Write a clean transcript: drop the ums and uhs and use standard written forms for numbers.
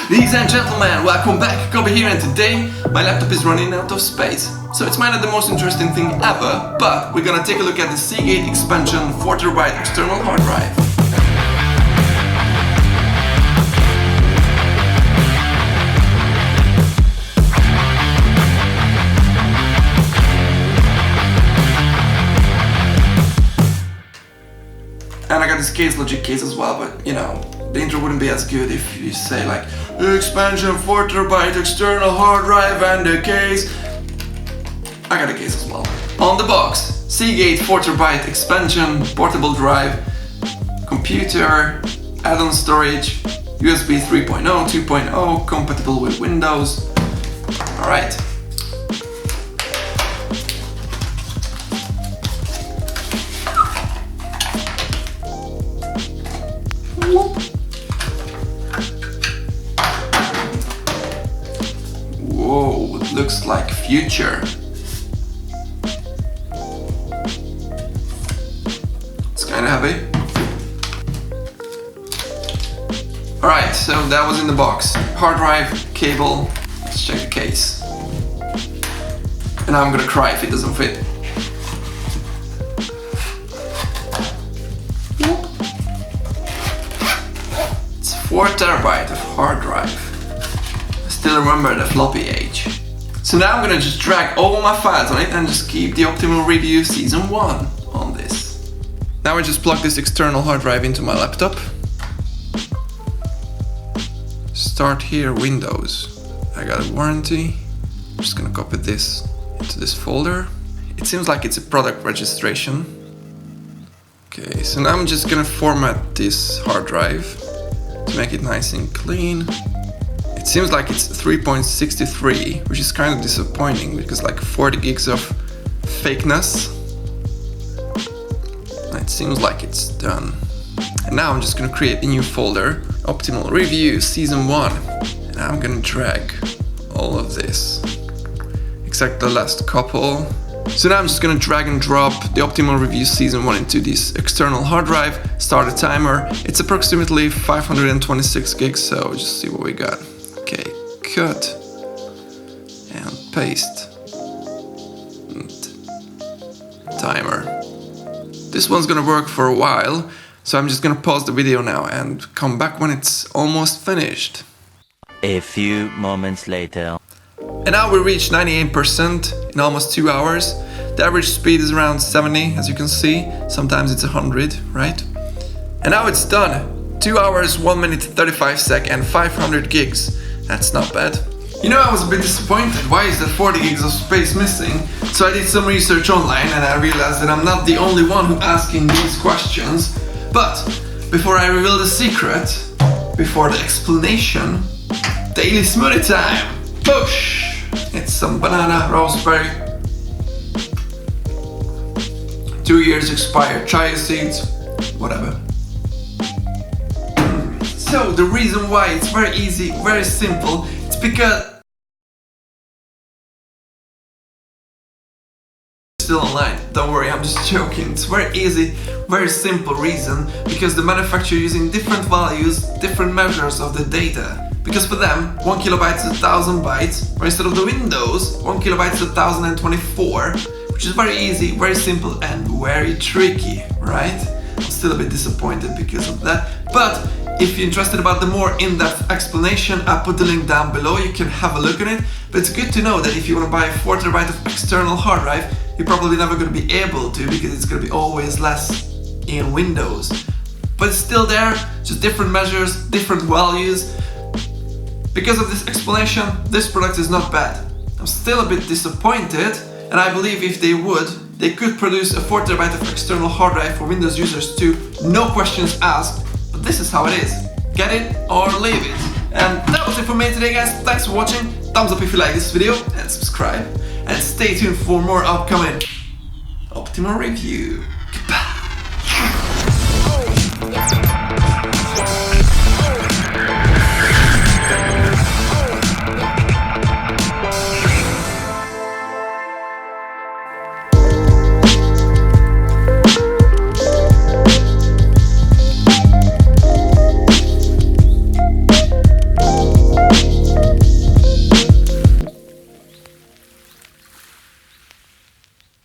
Ladies and gentlemen, welcome back, Kobe here, and today my laptop is running out of space. So it's might not the most interesting thing ever, but we're gonna take a look at the Seagate expansion 4TB external hard drive. And I got this case, logic case as well, but you know, the intro wouldn't be as good if you say like expansion 4TB external hard drive and the case. I got a case as well. On the box, Seagate 4TB expansion portable drive, computer, add-on storage, USB 3.0, 2.0, compatible with Windows. Alright. Whoa, it looks like future. It's kind of heavy. Alright, so that was in the box. Hard drive, cable. Let's check the case. And I'm gonna cry if it doesn't fit. It's 4TB of hard drive. Still remember the floppy age. So now I'm gonna just drag all my files on it and just keep the optimal review season 1 on this. Now I just plug this external hard drive into my laptop. Start here, Windows. I got a warranty. I'm just gonna copy this into this folder. It seems like it's a product registration. Okay, so now I'm just gonna format this hard drive to make it nice and clean. It seems like it's 3.63, which is kind of disappointing because like 40 gigs of fakeness. It seems like it's done. And now I'm just gonna create a new folder, Optimal Review Season 1. And I'm gonna drag all of this, except the last couple. So now I'm just gonna drag and drop the Optimal Review Season 1 into this external hard drive, start a timer. It's approximately 526 gigs, so just see what we got. Okay, cut and paste and timer. This one's gonna work for a while, so I'm just gonna pause the video now and come back when it's almost finished. A few moments later. And now we reached 98% in almost 2 hours. The average speed is around 70, as you can see. Sometimes it's 100, right? And now it's done. 2 hours, 1 minute, 35 seconds, and 500 gigs. That's not bad. You know, I was a bit disappointed. Why is there 40 gigs of space missing? So I did some research online and I realized that I'm not the only one who's asking these questions. But before I reveal the secret, before the explanation, daily smoothie time. Push! It's some banana, raspberry, 2 years expired chia seeds, whatever. So the reason why it's very easy, very simple, it's because still online. Don't worry, I'm just joking. It's very easy, very simple reason, because the manufacturer using different values, different measures of the data. Because for them, 1 kilobyte is 1000 bytes, or instead of the Windows, 1 kilobyte is 1024, which is very easy, very simple, and very tricky, right? I'm still a bit disappointed because of that, but if you're interested about the more in-depth explanation, I put the link down below, you can have a look at it. But it's good to know that if you want to buy a 4TB of external hard drive, you're probably never going to be able to because it's going to be always less in Windows. But it's still there, just different measures, different values. Because of this explanation, this product is not bad. I'm still a bit disappointed, and I believe if they would, they could produce a 4TB of external hard drive for Windows users too, no questions asked. But this is how it is. Get it or leave it. And that was it for me today, guys. Thanks for watching. Thumbs up if you like this video and subscribe. And stay tuned for more upcoming Optimal Review.